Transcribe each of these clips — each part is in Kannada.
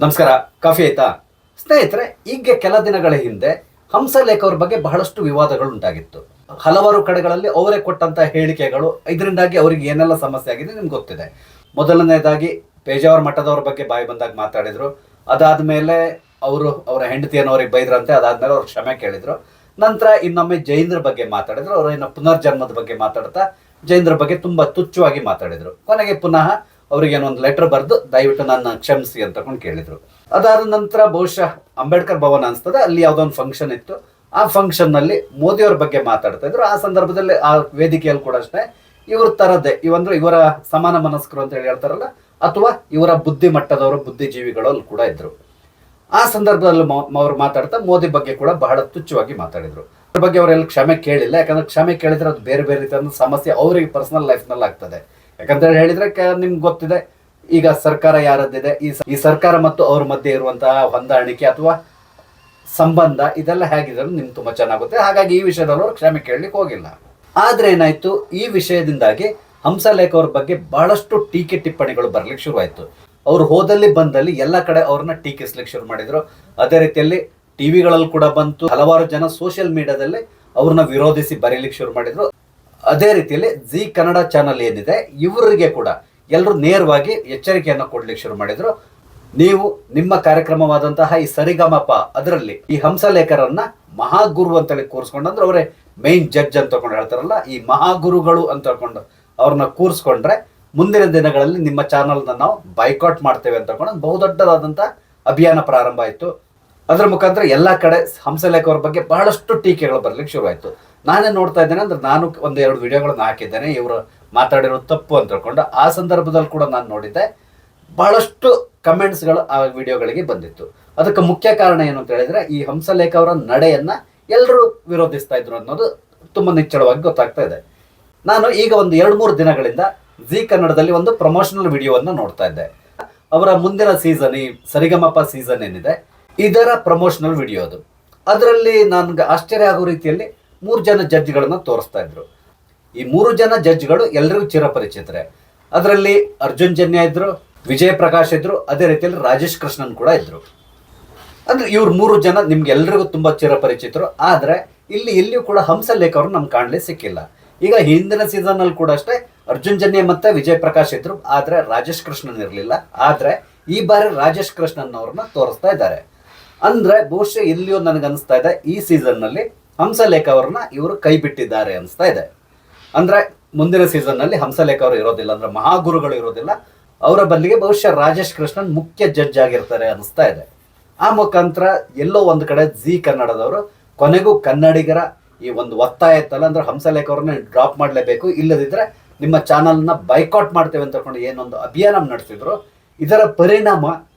ನಮಸ್ಕಾರ. ಕಾಫಿ ಆಯ್ತಾ ಸ್ನೇಹಿತರೆ? ಈಗ ಕೆಲ ದಿನಗಳ ಹಿಂದೆ ಹಂಸಲೇಖ ಅವ್ರ ಬಗ್ಗೆ ಬಹಳಷ್ಟು ವಿವಾದಗಳು ಉಂಟಾಗಿತ್ತು. ಹಲವಾರು ಕಡೆಗಳಲ್ಲಿ ಅವರೇ ಕೊಟ್ಟಂತ ಹೇಳಿಕೆಗಳು, ಇದರಿಂದಾಗಿ ಅವರಿಗೆ ಏನೆಲ್ಲ ಸಮಸ್ಯೆ ಆಗಿದೆ ನಿಮ್ಗೆ ಗೊತ್ತಿದೆ. ಮೊದಲನೇದಾಗಿ ಪೇಜಾವರ ಮಠದವ್ರ ಬಗ್ಗೆ ಬಾಯಿ ಬಂದಾಗ ಮಾತಾಡಿದ್ರು. ಅದಾದ್ಮೇಲೆ ಅವರ ಹೆಂಡತಿಯನ್ನು ಅವ್ರಿಗೆ ಬೈದ್ರಂತೆ. ಅದಾದ್ಮೇಲೆ ಅವ್ರು ಕ್ಷಮೆ ಕೇಳಿದ್ರು. ನಂತರ ಇನ್ನೊಮ್ಮೆ ಜೈನರ ಬಗ್ಗೆ ಮಾತಾಡಿದ್ರು. ಅವರ ಪುನರ್ಜನ್ಮದ ಬಗ್ಗೆ ಮಾತಾಡ್ತಾ ಜೈನರ ಬಗ್ಗೆ ತುಂಬಾ ತುಚ್ಛವಾಗಿ ಮಾತಾಡಿದ್ರು. ಕೊನೆಗೆ ಪುನಃ ಅವ್ರಿಗೆ ಏನೊಂದು ಲೆಟರ್ ಬರೆದು ದಯವಿಟ್ಟು ನನ್ನ ಕ್ಷಮಿಸಿ ಅಂತ ಕೇಳಿದ್ರು. ಅದಾದ ನಂತರ ಬಹುಶಃ ಅಂಬೇಡ್ಕರ್ ಭವನ ಅನ್ಸ್ತದೆ, ಅಲ್ಲಿ ಯಾವುದೋ ಒಂದು ಫಂಕ್ಷನ್ ಇತ್ತು. ಆ ಫಂಕ್ಷನ್ ನಲ್ಲಿ ಮೋದಿಯವ್ರ ಬಗ್ಗೆ ಮಾತಾಡ್ತಾ ಇದ್ರು. ಆ ಸಂದರ್ಭದಲ್ಲಿ ಆ ವೇದಿಕೆಯಲ್ಲಿ ಕೂಡ ಅಷ್ಟೇ ಇವ್ರ ತರದ್ದೇ ಇವರ ಸಮಾನ ಮನಸ್ಕರು ಅಂತ ಹೇಳಿ ಹೇಳ್ತಾರಲ್ಲ, ಅಥವಾ ಇವರ ಬುದ್ಧಿ ಮಟ್ಟದವರು, ಬುದ್ಧಿಜೀವಿಗಳು ಅಲ್ಲಿ ಕೂಡ ಇದ್ರು. ಆ ಸಂದರ್ಭದಲ್ಲಿ ಅವ್ರು ಮಾತಾಡ್ತಾ ಮೋದಿ ಬಗ್ಗೆ ಕೂಡ ಬಹಳ ತುಚ್ಛವಾಗಿ ಮಾತಾಡಿದ್ರು. ಅದ್ರ ಬಗ್ಗೆ ಅವರೆಲ್ಲ ಕ್ಷಮೆ ಕೇಳಿಲ್ಲ. ಯಾಕಂದ್ರೆ ಕ್ಷಮೆ ಕೇಳಿದ್ರೆ ಅದು ಬೇರೆ ಬೇರೆ ರೀತಿಯ ಸಮಸ್ಯೆ ಅವರಿಗೆ ಪರ್ಸನಲ್ ಲೈಫ್ ನಲ್ಲಿ ಆಗ್ತದೆ. ಯಾಕಂತ ಹೇಳಿದ್ರೆ ನಿಮ್ಗೆ ಗೊತ್ತಿದೆ, ಈಗ ಸರ್ಕಾರ ಯಾರದ್ದಿದೆ, ಈ ಸರ್ಕಾರ ಮತ್ತು ಅವ್ರ ಮಧ್ಯೆ ಇರುವಂತಹ ಹೊಂದಾಣಿಕೆ ಅಥವಾ ಸಂಬಂಧ ಇದೆಲ್ಲ ಹೇಗಿದೆ ನಿಮ್ಗೆ ತುಂಬಾ ಚೆನ್ನಾಗುತ್ತೆ. ಹಾಗಾಗಿ ಈ ವಿಷಯದಲ್ಲಿ ಅವ್ರು ಕ್ಷಮೆ ಕೇಳಲಿಕ್ಕೆ ಹೋಗಿಲ್ಲ. ಆದ್ರೆ ಏನಾಯ್ತು, ಈ ವಿಷಯದಿಂದಾಗಿ ಹಂಸಲೇಖ ಅವ್ರ ಬಗ್ಗೆ ಬಹಳಷ್ಟು ಟೀಕೆ ಟಿಪ್ಪಣಿಗಳು ಬರ್ಲಿಕ್ಕೆ ಶುರುವಾಯ್ತು. ಅವ್ರು ಹೋದಲ್ಲಿ ಬಂದಲ್ಲಿ ಎಲ್ಲ ಕಡೆ ಅವ್ರನ್ನ ಟೀಕಿಸ್ಲಿಕ್ಕೆ ಶುರು ಮಾಡಿದ್ರು. ಅದೇ ರೀತಿಯಲ್ಲಿ ಟಿವಿಗಳಲ್ಲಿ ಕೂಡ ಬಂತು. ಹಲವಾರು ಜನ ಸೋಷಿಯಲ್ ಮೀಡಿಯಾದಲ್ಲಿ ಅವ್ರನ್ನ ವಿರೋಧಿಸಿ ಬರೀಲಿಕ್ಕೆ ಶುರು ಮಾಡಿದ್ರು. ಅದೇ ರೀತಿಯಲ್ಲಿ ಜಿ ಕನ್ನಡ ಚಾನಲ್ ಏನಿದೆ, ಇವರಿಗೆ ಕೂಡ ಎಲ್ಲರೂ ನೇರವಾಗಿ ಎಚ್ಚರಿಕೆಯನ್ನು ಕೊಡ್ಲಿಕ್ಕೆ ಶುರು ಮಾಡಿದ್ರು. ನೀವು ನಿಮ್ಮ ಕಾರ್ಯಕ್ರಮವಾದಂತಹ ಈ ಸರಿಗಮಪ ಅದರಲ್ಲಿ ಈ ಹಂಸಲೇಖರನ್ನ ಮಹಾಗುರು ಅಂತೇಳಿ ಕೂರಿಸ್ಕೊಂಡು, ಅವರೇ ಮೈನ್ ಜಡ್ಜ್ ಅಂತ ಹೇಳ್ತಾರಲ್ಲ, ಈ ಮಹಾಗುರುಗಳು ಅಂತ ಹೇಳ್ಕೊಂಡು ಅವ್ರನ್ನ ಕೂರಿಸ್ಕೊಂಡ್ರೆ ಮುಂದಿನ ದಿನಗಳಲ್ಲಿ ನಿಮ್ಮ ಚಾನಲ್ನ ನಾವು ಬೈಕಾಟ್ ಮಾಡ್ತೇವೆ ಅಂತ ಬಹುದೊಡ್ಡದಾದಂಥ ಅಭಿಯಾನ ಪ್ರಾರಂಭ ಆಯಿತು. ಅದರ ಮುಖಾಂತರ ಎಲ್ಲ ಕಡೆ ಹಂಸಲೇಖ ಅವ್ರ ಬಗ್ಗೆ ಬಹಳಷ್ಟು ಟೀಕೆಗಳು ಬರ್ಲಿಕ್ಕೆ ಶುರುವಾಯಿತು. ನಾನೇ ನೋಡ್ತಾ ಇದ್ದೇನೆ ಅಂದ್ರೆ ನಾನು ಒಂದೆರಡು ವಿಡಿಯೋಗಳನ್ನ ಹಾಕಿದ್ದೇನೆ ಇವರು ಮಾತಾಡಿರೋ ತಪ್ಪು ಅಂತ ಹೇಳ್ಕೊಂಡು. ಆ ಸಂದರ್ಭದಲ್ಲಿ ಕೂಡ ನಾನು ನೋಡಿದ್ದೆ, ಬಹಳಷ್ಟು ಕಮೆಂಟ್ಸ್ಗಳು ಆ ವಿಡಿಯೋಗಳಿಗೆ ಬಂದಿತ್ತು. ಅದಕ್ಕೆ ಮುಖ್ಯ ಕಾರಣ ಏನು ಅಂತ ಹೇಳಿದ್ರೆ, ಈ ಹಂಸಲೇಖ ಅವರ ನಡೆಯನ್ನ ಎಲ್ಲರೂ ವಿರೋಧಿಸ್ತಾ ಇದ್ರು ಅನ್ನೋದು ತುಂಬಾ ನಿಚ್ಚಳವಾಗಿ ಗೊತ್ತಾಗ್ತಾ ಇದೆ. ನಾನು ಈಗ ಒಂದು 2-3 ದಿನಗಳಿಂದ ಜಿ ಕನ್ನಡದಲ್ಲಿ ಒಂದು ಪ್ರಮೋಷನಲ್ ವಿಡಿಯೋವನ್ನು ನೋಡ್ತಾ ಇದ್ದೆ. ಅವರ ಮುಂದಿನ ಸೀಸನ್, ಈ ಸರಿಗಮಪ ಸೀಸನ್ ಏನಿದೆ ಇದರ ಪ್ರಮೋಷನಲ್ ವಿಡಿಯೋ ಅದು. ಅದರಲ್ಲಿ ನನ್ಗೆ ಆಶ್ಚರ್ಯ ಆಗೋ ರೀತಿಯಲ್ಲಿ 3 ಜನ ಜಡ್ಜ್ಗಳನ್ನ ತೋರಿಸ್ತಾ ಇದ್ರು. ಈ 3 ಜನ ಜಡ್ಜ್ಗಳು ಎಲ್ಲರಿಗೂ ಚಿರಪರಿಚಿತರೆ. ಅದರಲ್ಲಿ ಅರ್ಜುನ್ ಜನ್ಯ ಇದ್ರು, ವಿಜಯ್ ಪ್ರಕಾಶ್ ಇದ್ರು, ಅದೇ ರೀತಿಯಲ್ಲಿ ರಾಜೇಶ್ ಕೃಷ್ಣನ್ ಕೂಡ ಇದ್ರು. ಅಂದ್ರೆ ಇವ್ರು 3 ಜನ ನಿಮ್ಗೆ ಎಲ್ರಿಗೂ ತುಂಬಾ ಚಿರಪರಿಚಿತರು. ಆದ್ರೆ ಇಲ್ಲಿ ಎಲ್ಲಿಯೂ ಕೂಡ ಹಂಸಲೇಖ ಅವರು ನಮ್ಗೆ ಕಾಣಲಿಕ್ಕೆ ಸಿಕ್ಕಿಲ್ಲ. ಈಗ ಹಿಂದಿನ ಸೀಸನ್ ಅಲ್ಲಿ ಕೂಡ ಅಷ್ಟೇ ಅರ್ಜುನ್ ಜನ್ಯ ಮತ್ತೆ ವಿಜಯ್ ಪ್ರಕಾಶ್ ಇದ್ರು, ಆದ್ರೆ ರಾಜೇಶ್ ಕೃಷ್ಣನ್ ಇರಲಿಲ್ಲ. ಆದ್ರೆ ಈ ಬಾರಿ ರಾಜೇಶ್ ಕೃಷ್ಣನ್ ಅವ್ರನ್ನ ತೋರಿಸ್ತಾ ಇದ್ದಾರೆ. ಅಂದ್ರೆ ಬಹುಶಃ ಇಲ್ಲಿಯೂ ನನಗೆ ಅನಿಸ್ತಾ ಇದೆ, ಈ ಸೀಸನ್ ನಲ್ಲಿ ಹಂಸಲೇಖ ಅವ್ರನ್ನ ಇವರು ಕೈ ಬಿಟ್ಟಿದ್ದಾರೆ ಅನಿಸ್ತಾ ಇದೆ. ಅಂದ್ರೆ ಮುಂದಿನ ಸೀಸನ್ ನಲ್ಲಿ ಹಂಸಲೇಖ ಅವರು ಇರೋದಿಲ್ಲ, ಅಂದ್ರೆ ಮಹಾಗುರುಗಳು ಇರೋದಿಲ್ಲ. ಅವರ ಬಲ್ಲಿಗೆ ಬಹುಶಃ ರಾಜೇಶ್ ಕೃಷ್ಣನ್ ಮುಖ್ಯ ಜಡ್ಜ್ ಆಗಿರ್ತಾರೆ ಅನಿಸ್ತಾ ಇದೆ. ಆ ಮುಖಾಂತರ ಎಲ್ಲೋ ಒಂದು ಕಡೆ ಜಿ ಕನ್ನಡದವರು ಕೊನೆಗೂ ಕನ್ನಡಿಗರ ಈ ಒಂದು ಒತ್ತಾಯ ಇತ್ತಲ್ಲ, ಅಂದ್ರೆ ಹಂಸಲೇಖ ಅವ್ರನ್ನ ಡ್ರಾಪ್ ಮಾಡಲೇಬೇಕು, ಇಲ್ಲದಿದ್ರೆ ನಿಮ್ಮ ಚಾನಲ್ನ ಬೈಕಾಟ್ ಮಾಡ್ತೇವೆ ಅಂತ ಏನೊಂದು ಅಭಿಯಾನ ನಡೆಸಿದ್ರು, ಇದರ ಪರಿಣಾಮ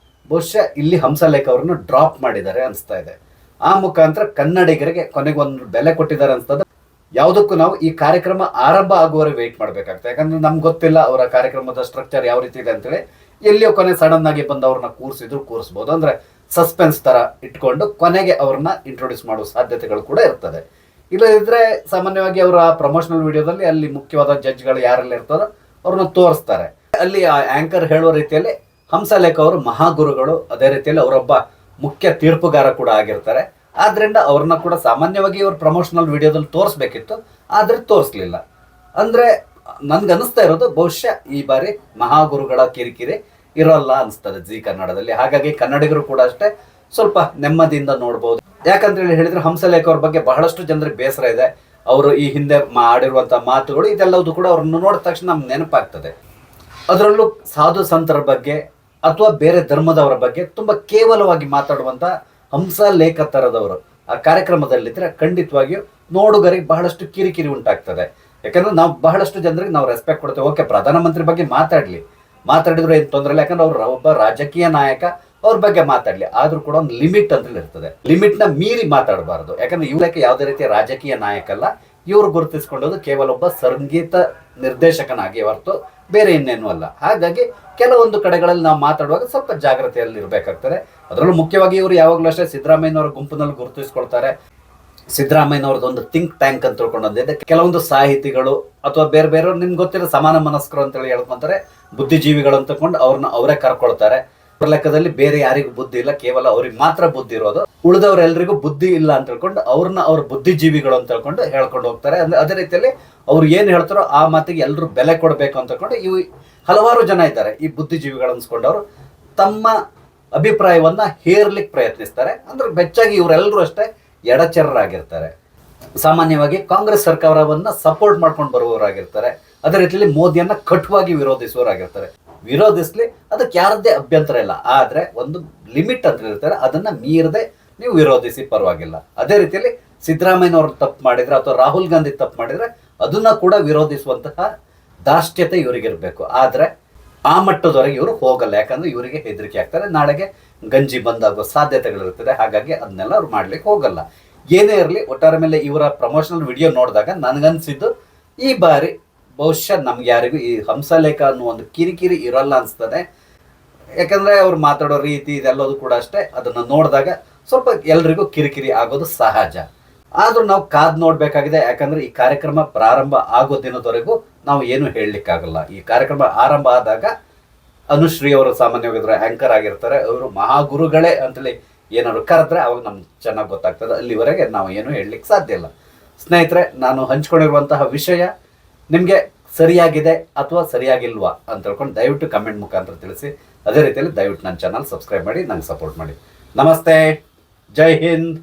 ಬಹುಶಃ ಇಲ್ಲಿ ಹಂಸಲೇಖ ಅವ್ರನ್ನ ಡ್ರಾಪ್ ಮಾಡಿದ್ದಾರೆ ಅನಿಸ್ತಾ ಇದೆ. ಆ ಮುಖಾಂತರ ಕನ್ನಡಿಗರಿಗೆ ಕೊನೆಗೊಂದು ಬೆಲೆ ಕೊಟ್ಟಿದ್ದಾರೆ ಅನ್ಸ್ತದೆ. ಯಾವುದಕ್ಕೂ ನಾವು ಈ ಕಾರ್ಯಕ್ರಮ ಆರಂಭ ಆಗುವವರೆಗೆ ವೆಯ್ಟ್ ಮಾಡ್ಬೇಕಾಗ್ತದೆ. ಯಾಕಂದ್ರೆ ನಮ್ಗೆ ಗೊತ್ತಿಲ್ಲ ಅವರ ಕಾರ್ಯಕ್ರಮದ ಸ್ಟ್ರಕ್ಚರ್ ಯಾವ ರೀತಿ ಇದೆ ಅಂತೇಳಿ. ಎಲ್ಲಿಯೋ ಕೊನೆ ಸಡನ್ ಆಗಿ ಬಂದು ಅವ್ರನ್ನ ಕೂರಿಸ್ಬೋದು, ಅಂದ್ರೆ ಸಸ್ಪೆನ್ಸ್ ತರ ಇಟ್ಕೊಂಡು ಕೊನೆಗೆ ಅವ್ರನ್ನ ಇಂಟ್ರೊಡ್ಯೂಸ್ ಮಾಡುವ ಸಾಧ್ಯತೆಗಳು ಕೂಡ ಇರ್ತದೆ. ಇಲ್ಲದಿದ್ರೆ ಸಾಮಾನ್ಯವಾಗಿ ಅವರ ಪ್ರಮೋಷನಲ್ ವಿಡಿಯೋದಲ್ಲಿ ಅಲ್ಲಿ ಮುಖ್ಯವಾದ ಜಡ್ಜ್ಗಳು ಯಾರೆಲ್ಲ ಇರ್ತಾರೋ ಅವ್ರನ್ನ ತೋರಿಸ್ತಾರೆ. ಅಲ್ಲಿ ಆ ಆಂಕರ್ ಹೇಳುವ ರೀತಿಯಲ್ಲಿ ಹಂಸಲೇಖ ಅವರು ಮಹಾಗುರುಗಳು, ಅದೇ ರೀತಿಯಲ್ಲಿ ಅವರೊಬ್ಬ ಮುಖ್ಯ ತೀರ್ಪುಗಾರ ಕೂಡ ಆಗಿರ್ತಾರೆ. ಆದ್ರಿಂದ ಅವ್ರನ್ನ ಕೂಡ ಸಾಮಾನ್ಯವಾಗಿ ಇವ್ರ ಪ್ರಮೋಷನಲ್ ವಿಡಿಯೋದಲ್ಲಿ ತೋರಿಸ್ಬೇಕಿತ್ತು, ಆದ್ರೆ ತೋರಿಸ್ಲಿಲ್ಲ. ಅಂದ್ರೆ ನನ್ಗೆ ಅನಿಸ್ತಾ ಇರೋದು ಬಹುಶಃ ಈ ಬಾರಿ ಮಹಾಗುರುಗಳ ಕಿರಿಕಿರಿ ಇರೋಲ್ಲ ಅನಿಸ್ತದೆ ಜಿ ಕನ್ನಡದಲ್ಲಿ. ಹಾಗಾಗಿ ಕನ್ನಡಿಗರು ಕೂಡ ಅಷ್ಟೇ ಸ್ವಲ್ಪ ನೆಮ್ಮದಿಯಿಂದ ನೋಡ್ಬೋದು. ಯಾಕಂತ ಹೇಳಿದ್ರೆ ಹಂಸಲೇಖ ಅವ್ರ ಬಗ್ಗೆ ಬಹಳಷ್ಟು ಜನರಿಗೆ ಬೇಸರ ಇದೆ. ಅವರು ಈ ಹಿಂದೆ ಆಡಿರುವಂತಹ ಮಾತುಗಳು ಇದೆಲ್ಲವೂ ಕೂಡ ಅವ್ರನ್ನ ನೋಡಿದ ತಕ್ಷಣ ನಮ್ಗೆ ನೆನಪಾಗ್ತದೆ. ಅದರಲ್ಲೂ ಸಾಧು ಸಂತರ ಬಗ್ಗೆ ಅಥವಾ ಬೇರೆ ಧರ್ಮದವರ ಬಗ್ಗೆ ತುಂಬಾ ಕೇವಲವಾಗಿ ಮಾತಾಡುವಂತ ಹಂಸಲೇಖ ತರದವರು ಆ ಕಾರ್ಯಕ್ರಮದಲ್ಲಿದ್ರೆ ಖಂಡಿತವಾಗಿಯೂ ನೋಡುಗರಿಗೆ ಬಹಳಷ್ಟು ಕಿರಿಕಿರಿ ಉಂಟಾಗ್ತದೆ. ಯಾಕಂದ್ರೆ ನಾವು ಬಹಳಷ್ಟು ಜನರಿಗೆ ನಾವು ರೆಸ್ಪೆಕ್ಟ್ ಕೊಡ್ತೇವೆ. ಓಕೆ, ಪ್ರಧಾನಮಂತ್ರಿ ಬಗ್ಗೆ ಮಾತಾಡಿದ್ರು ಏನು ತೊಂದರೆ ಇಲ್ಲ, ಯಾಕಂದ್ರೆ ಅವ್ರು ಒಬ್ಬ ರಾಜಕೀಯ ನಾಯಕ, ಅವ್ರ ಬಗ್ಗೆ ಮಾತಾಡ್ಲಿ. ಆದ್ರೂ ಕೂಡ ಒಂದು ಲಿಮಿಟ್ ಅಂತ ಇರ್ತದೆ. ಲಿಮಿಟ್ ನ ಮೀರಿ ಮಾತಾಡಬಾರ್ದು. ಯಾಕಂದ್ರೆ ಇವ್ರಕ್ಕೆ ಯಾವುದೇ ರೀತಿಯ ರಾಜಕೀಯ ನಾಯಕ ಅಲ್ಲ. ಇವ್ರು ಗುರುತಿಸ್ಕೊಂಡೋದು ಕೇವಲ ಒಬ್ಬ ಸಂಗೀತ ನಿರ್ದೇಶಕನಾಗಿ ಹೊರತು ಬೇರೆ ಇನ್ನೇನು ಅಲ್ಲ. ಹಾಗಾಗಿ ಕೆಲವೊಂದು ಕಡೆಗಳಲ್ಲಿ ನಾವು ಮಾತಾಡುವಾಗ ಸ್ವಲ್ಪ ಜಾಗ್ರತೆಯಲ್ಲಿ ಇರಬೇಕಾಗ್ತದೆ. ಅದರಲ್ಲೂ ಮುಖ್ಯವಾಗಿ ಇವರು ಯಾವಾಗಲೂ ಅಷ್ಟೇ ಸಿದ್ದರಾಮಯ್ಯನವರ ಗುಂಪಿನಲ್ಲಿ ಗುರುತಿಸ್ಕೊಳ್ತಾರೆ. ಸಿದ್ದರಾಮಯ್ಯನವ್ರದ್ದು ಒಂದು ಥಿಂಕ್ ಟ್ಯಾಂಕ್ ಅಂತ ತಿಳ್ಕೊಂಡಂದಿದೆ. ಕೆಲವೊಂದು ಸಾಹಿತಿಗಳು ಅಥವಾ ಬೇರೆ ಬೇರೆ ನಿಮ್ಗೆ ಗೊತ್ತಿರೋ ಸಮಾನ ಮನಸ್ಕರು ಅಂತೇಳಿ ಹೇಳ್ಕೊಂತಾರೆ, ಬುದ್ಧಿಜೀವಿಗಳು ಅಂತ ಅವ್ರನ್ನ ಅವರೇ ಕರ್ಕೊಳ್ತಾರೆ. ಅವ್ರ ಲೆಕ್ಕದಲ್ಲಿ ಬೇರೆ ಯಾರಿಗೂ ಬುದ್ಧಿ ಇಲ್ಲ, ಕೇವಲ ಅವ್ರಿಗೆ ಮಾತ್ರ ಬುದ್ಧಿ ಇರೋದು. ಉಳಿದವರೆಲ್ಲರಿಗೂ ಬುದ್ಧಿ ಇಲ್ಲ ಅಂತ ಹೇಳ್ಕೊಂಡು ಅವ್ರನ್ನ ಅವ್ರ ಬುದ್ಧಿಜೀವಿಗಳು ಅಂತ ಹೇಳ್ಕೊಂಡು ಹೇಳ್ಕೊಂಡು ಹೋಗ್ತಾರೆ. ಅಂದ್ರೆ ಅದೇ ರೀತಿಯಲ್ಲಿ ಅವ್ರು ಏನ್ ಹೇಳ್ತಾರೋ ಆ ಮಾತಿಗೆ ಎಲ್ಲರೂ ಬೆಲೆ ಕೊಡಬೇಕು ಅಂತ ಹೇಳ್ಕೊಂಡು ಇವು ಹಲವಾರು ಜನ ಇದ್ದಾರೆ. ಈ ಬುದ್ಧಿಜೀವಿಗಳು ಅನ್ಸ್ಕೊಂಡವ್ರು ತಮ್ಮ ಅಭಿಪ್ರಾಯವನ್ನ ಹೇರ್ಲಿಕ್ಕೆ ಪ್ರಯತ್ನಿಸ್ತಾರೆ. ಅಂದ್ರೆ ಬೆಚ್ಚಾಗಿ ಇವರೆಲ್ಲರೂ ಅಷ್ಟೇ ಎಡಚರರಾಗಿರ್ತಾರೆ. ಸಾಮಾನ್ಯವಾಗಿ ಕಾಂಗ್ರೆಸ್ ಸರ್ಕಾರವನ್ನ ಸಪೋರ್ಟ್ ಮಾಡ್ಕೊಂಡು ಬರುವವರಾಗಿರ್ತಾರೆ. ಅದೇ ರೀತಿಯಲ್ಲಿ ಮೋದಿಯನ್ನ ಕಟುವಾಗಿ ವಿರೋಧಿಸುವವರಾಗಿರ್ತಾರೆ. ವಿರೋಧಿಸ್ಲಿ, ಅದಕ್ಕೆ ಯಾರದ್ದೇ ಅಭ್ಯಂತರ ಇಲ್ಲ. ಆದ್ರೆ ಒಂದು ಲಿಮಿಟ್ ಅಂತ ಇರ್ತಾರೆ, ಅದನ್ನ ಮೀರದೆ ನೀವು ವಿರೋಧಿಸಿ ಪರವಾಗಿಲ್ಲ. ಅದೇ ರೀತಿಯಲ್ಲಿ ಸಿದ್ದರಾಮಯ್ಯನವ್ರು ತಪ್ಪು ಮಾಡಿದ್ರೆ ಅಥವಾ ರಾಹುಲ್ ಗಾಂಧಿ ತಪ್ಪು ಮಾಡಿದ್ರೆ ಅದನ್ನ ಕೂಡ ವಿರೋಧಿಸುವಂತಹ ದಾಷ್ಟ್ಯತೆ ಇವರಿಗಿರ್ಬೇಕು. ಆದ್ರೆ ಆ ಮಟ್ಟದವರೆಗೆ ಇವರು ಹೋಗಲ್ಲ. ಯಾಕಂದ್ರೆ ಇವರಿಗೆ ಹೆದರಿಕೆ ಆಗ್ತಾರೆ, ನಾಳೆಗೆ ಗಂಜಿ ಬಂದಾಗುವ ಸಾಧ್ಯತೆಗಳಿರ್ತದೆ. ಹಾಗಾಗಿ ಅದನ್ನೆಲ್ಲ ಅವ್ರು ಮಾಡ್ಲಿಕ್ಕೆ ಹೋಗಲ್ಲ. ಏನೇ ಇರಲಿ, ಒಟ್ಟಾರೆ ಮೇಲೆ ಇವರ ಪ್ರಮೋಷನಲ್ ವಿಡಿಯೋ ನೋಡಿದಾಗ ನನಗನ್ಸಿದ್ದು ಈ ಬಾರಿ ಬಹುಶಃ ನಮ್ಗೆ ಯಾರಿಗೂ ಈ ಹಂಸಲೇಖ ಅನ್ನೋ ಒಂದು ಕಿರಿಕಿರಿ ಇರಲ್ಲ ಅನ್ಸ್ತದೆ. ಯಾಕಂದ್ರೆ ಅವ್ರು ಮಾತಾಡೋ ರೀತಿ ಇದೆಲ್ಲದು ಕೂಡ ಅಷ್ಟೇ, ಅದನ್ನ ನೋಡಿದಾಗ ಸ್ವಲ್ಪ ಎಲ್ರಿಗೂ ಕಿರಿಕಿರಿ ಆಗೋದು ಸಹಜ. ಆದ್ರೂ ನಾವು ಕಾದ್ ನೋಡ್ಬೇಕಾಗಿದೆ. ಯಾಕಂದ್ರೆ ಈ ಕಾರ್ಯಕ್ರಮ ಪ್ರಾರಂಭ ಆಗೋ ದಿನದವರೆಗೂ ನಾವು ಏನು ಹೇಳಲಿಕ್ಕಾಗಲ್ಲ. ಈ ಕಾರ್ಯಕ್ರಮ ಆರಂಭ ಆದಾಗ ಅನುಶ್ರೀ ಅವರು ಸಾಮಾನ್ಯವಾಗಿ ಆಂಕರ್ ಆಗಿರ್ತಾರೆ. ಅವರು ಮಹಾಗುರುಗಳೇ ಅಂತೇಳಿ ಏನಾದ್ರು ಕರೆದ್ರೆ ಅವಾಗ ನಮ್ಗೆ ಚೆನ್ನಾಗಿ ಗೊತ್ತಾಗ್ತದೆ. ಅಲ್ಲಿವರೆಗೆ ನಾವು ಏನು ಹೇಳಲಿಕ್ಕೆ ಸಾಧ್ಯ ಇಲ್ಲ. ಸ್ನೇಹಿತರೆ, ನಾನು ಹಂಚ್ಕೊಂಡಿರುವಂತಹ ವಿಷಯ ನಿಮಗೆ ಸರಿಯಾಗಿದೆ ಅಥವಾ ಸರಿಯಾಗಿಲ್ವಾ ಅಂತ ಹೇಳ್ಕೊಂಡು ದಯವಿಟ್ಟು ಕಮೆಂಟ್ ಮುಖಾಂತರ ತಿಳಿಸಿ. ಅದೇ ರೀತಿಯಲ್ಲಿ ದಯವಿಟ್ಟು ನನ್ನ ಚಾನಲ್ ಸಬ್ಸ್ಕ್ರೈಬ್ ಮಾಡಿ, ನಂಗೆ ಸಪೋರ್ಟ್ ಮಾಡಿ. ನಮಸ್ತೆ, ಜೈ ಹಿಂದ್.